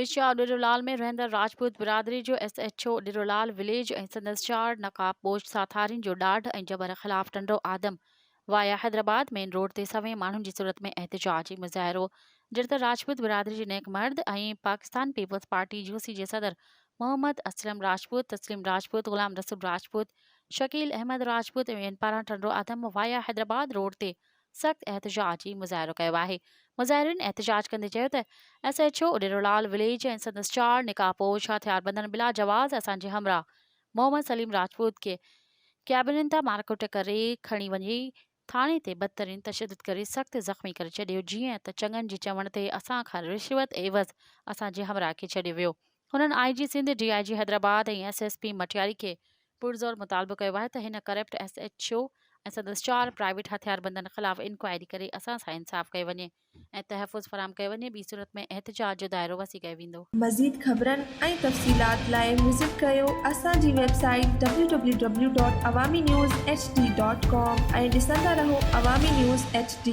बिछा डिरोलाल में रहंदड़ राजपूत बिरादरी जो SHO डिरोलाल विलेज ऐं संदसि 4 नकाबपोश साथारियुनि जो ॾाढ ऐं जबर ख़िलाफ़ टंडो आदम वाया हैदराबाद मेन रोड ते सवें माण्हुनि जी सूरत में एहतिजाजी मुज़ाहिरो। जिरत राजपूत बिरादरी जे नेक मर्द ऐं पाकिस्तान पीपल्स पार्टी यूसी जे सदर मोहम्मद असलम राजपूत, तस्लीम राजपूत, गुलाम रसूल राजपूत, शकील अहमद राजपूत ऐं ॿियनि पारां टंडो आदम वाया हैदराबाद रोड ते सख़्त एहतिजाजी मुज़ाहिरो कयो आहे। मुज़ाहिरीन एहतिजाज कंदे चयो त SHO डिरोलाल विलेज ऐं संदसि 4 निकाहपोश हथियारबंदनि बिला जवाज़ असांजे हमराह मोहम्मद सलीम राजपूत खे कैबिननि तां मारकुट करे खणी वञी थाणे ते बदतरीन तशदुद करे सख़्त ज़ख़्मी करे छॾियो, जीअं त चङनि जे चवण ते असां खां रिश्वत एवज़ असांजे हमराह खे छॾियो वियो। हुननि IG सिंध, DIG हैदराबाद ऐं SSP मटियारी खे पुरज़ोर मुतालबो कयो आहे त हिन करप्ट SHO ऐं संदसि 4 प्राइवेट हथियारबंदनि ख़िलाफ़ इंक्वायरी करे असां सां इंसाफ़ कयो वञे ऐं तहफ़ुज़ फराहम कयो वञे। ॿी सूरत में एहतिजाज जो दाइरो वसी कयो वेंदो। मज़ीद ख़बरनि ऐं तफ़सीलात लाइ विज़िट कयो असांजी वेबसाइट www.awamiNewsHD.com ऐं ॾिसंदा रहो अवामी न्यूज़ HD।